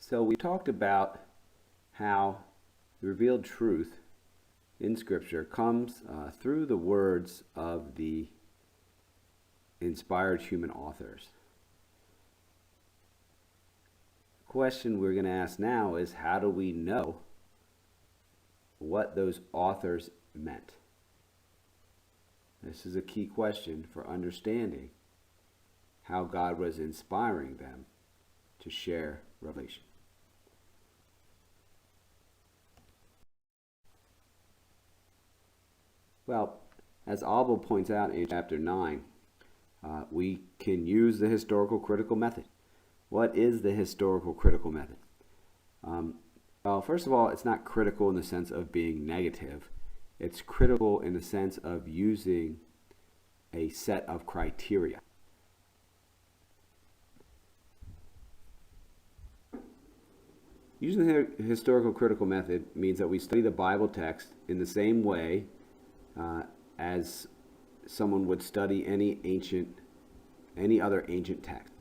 So we talked about how the revealed truth in Scripture comes through the words of the inspired human authors. The question we're going to ask now is, how do we know what those authors meant? This is a key question for understanding how God was inspiring them to share revelation. Well, as Abel points out in chapter 9, we can use the historical critical method. What is the historical critical method? Well, first of all, it's not critical in the sense of being negative. It's critical in the sense of using a set of criteria. Using the historical critical method means that we study the Bible text in the same way as someone would study any other ancient text.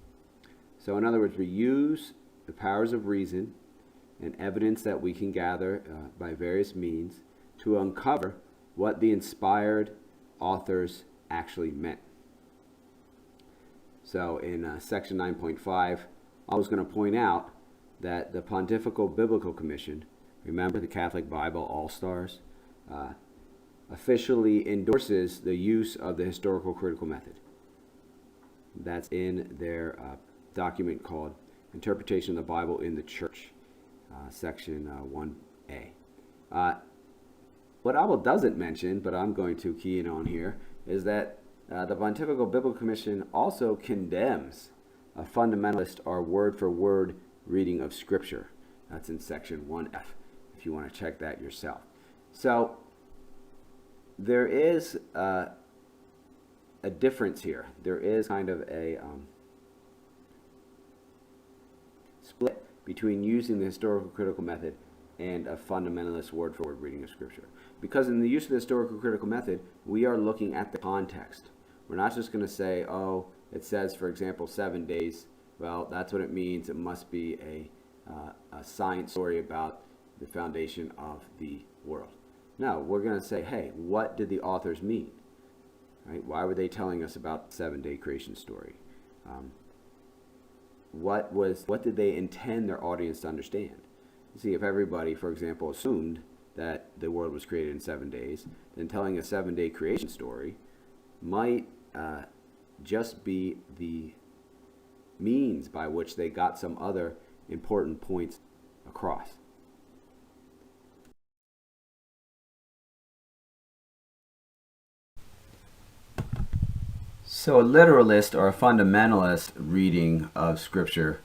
So in other words, we use the powers of reason and evidence that we can gather by various means to uncover what the inspired authors actually meant. So in section 9.5, I was going to point out that the Pontifical Biblical Commission, remember the Catholic Bible All-Stars, officially endorses the use of the historical critical method. That's in their document called Interpretation of the Bible in the Church, section 1A. What Abel doesn't mention, but I'm going to key in on here, is that the Pontifical Biblical Commission also condemns a fundamentalist or word-for-word reading of Scripture. That's in section 1F, if you want to check that yourself. So there is a difference here. There is kind of a split between using the historical critical method and a fundamentalist word-for-word reading of Scripture. Because in the use of the historical critical method, we are looking at the context. We're not just going to say, oh, it says, for example, 7 days. Well, that's what it means. It must be a science story about the foundation of the world. No, we're going to say, hey, what did the authors mean? Right? Why were they telling us about the 7-day creation story? What did they intend their audience to understand? See, if everybody, for example, assumed that the world was created in 7 days, then telling a 7-day creation story might just be the means by which they got some other important points across. So a literalist or a fundamentalist reading of Scripture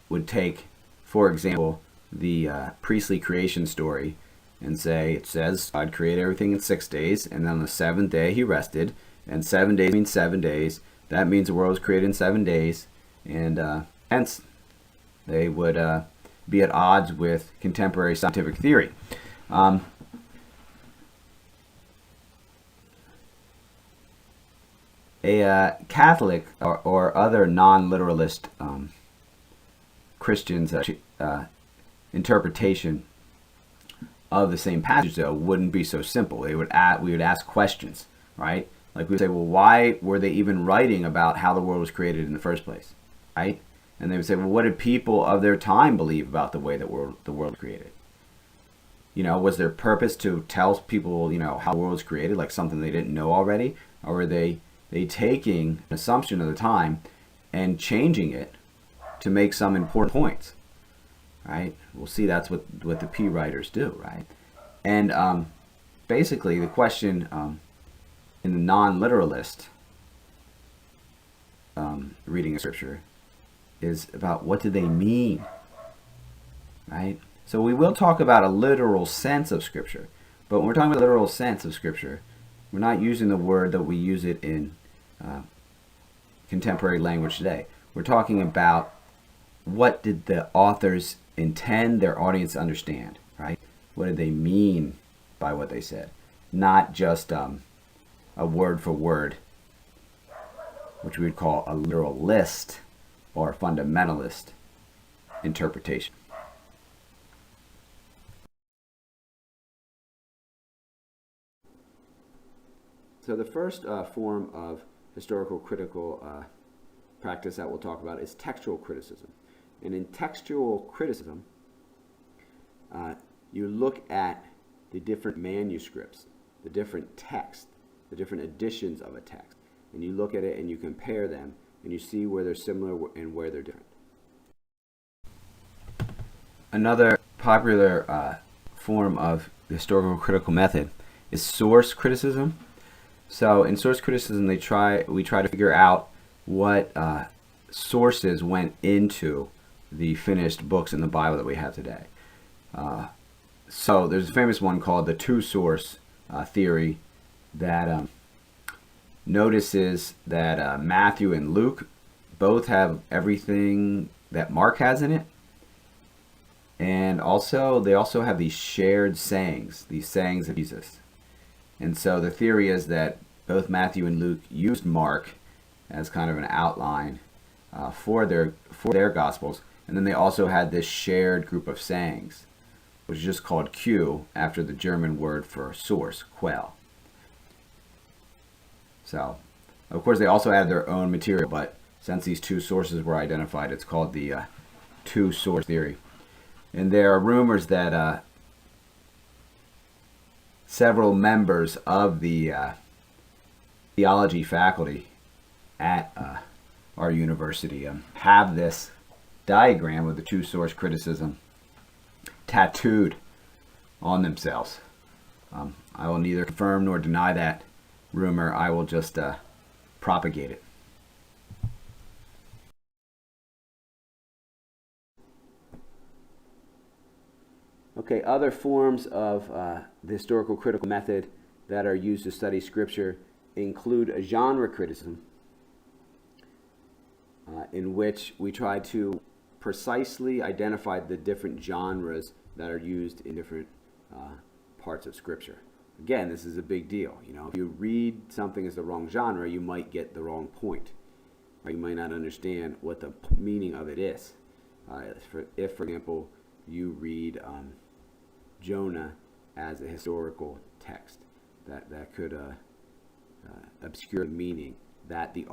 would take, for example, the priestly creation story and say, it says God created everything in 6 days, and then on the 7th day he rested, and 7 days means 7 days. That means the world was created in 7 days, and hence they would be at odds with contemporary scientific theory. A Catholic or other non-literalist Christians' interpretation of the same passage, though, wouldn't be so simple. We would ask questions, right? Like we would say, well, why were they even writing about how the world was created in the first place, right? And they would say, well, what did people of their time believe about the way that the world was created? You know, was their purpose to tell people, how the world was created, like something they didn't know already? Or were they taking an assumption of the time and changing it to make some important points, right? We'll see that's what the P writers do, right? And basically the question in the non-literalist reading of Scripture is about what do they mean, right? So we will talk about a literal sense of Scripture, but when we're talking about a literal sense of Scripture, we're not using the word that we use it in contemporary language today. We're talking about what did the authors intend their audience to understand, right? What did they mean by what they said? Not just a word for word, which we would call a literalist or fundamentalist interpretation. So the first form of historical critical practice that we'll talk about is textual criticism. And in textual criticism, you look at the different manuscripts, the different texts, the different editions of a text, and you look at it and you compare them, and you see where they're similar and where they're different. Another popular form of the historical critical method is source criticism. So in source criticism, we try to figure out what sources went into the finished books in the Bible that we have today. So there's a famous one called the two-source theory that notices that Matthew and Luke both have everything that Mark has in it, and they also have these shared sayings, these sayings of Jesus. And so the theory is that both Matthew and Luke used Mark as kind of an outline for their Gospels, and then they also had this shared group of sayings, which is just called Q, after the German word for source, Quell. So, of course, they also added their own material, but since these two sources were identified, it's called the two-source theory. And there are rumors that several members of the theology faculty at our university have this diagram of the two-source criticism tattooed on themselves. I will neither confirm nor deny that rumor. I will just propagate it. Okay, other forms of the historical critical method that are used to study Scripture include a genre criticism, in which we try to precisely identify the different genres that are used in different parts of Scripture. Again, this is a big deal. You know, if you read something as the wrong genre, you might get the wrong point, or you might not understand what the meaning of it is. If, for example, you read Jonah as a historical text, that could obscure the meaning that the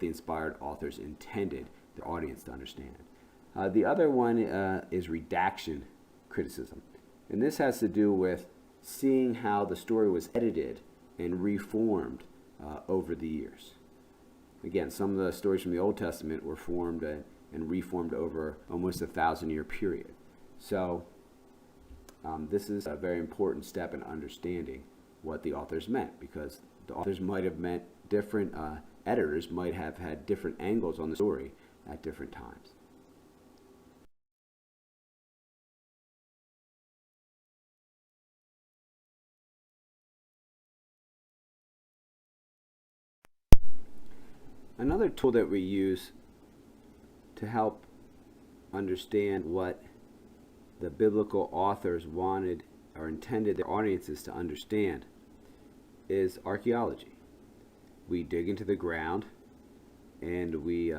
inspired authors intended the audience to understand. The other one is redaction criticism, and this has to do with seeing how the story was edited and reformed over the years. Again, some of the stories from the Old Testament were formed and reformed over almost a 1,000-year period. So this is a very important step in understanding what the authors meant, because the authors might have meant different, editors might have had different angles on the story at different times. Another tool that we use to help understand what the biblical authors wanted or intended their audiences to understand is archaeology. We dig into the ground and we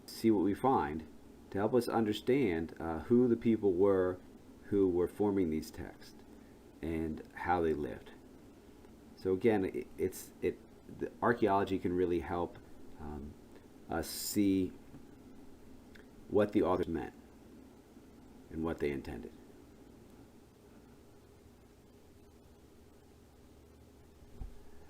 see what we find to help us understand who the people were who were forming these texts and how they lived. So again, the archaeology can really help us see what the authors meant and what they intended.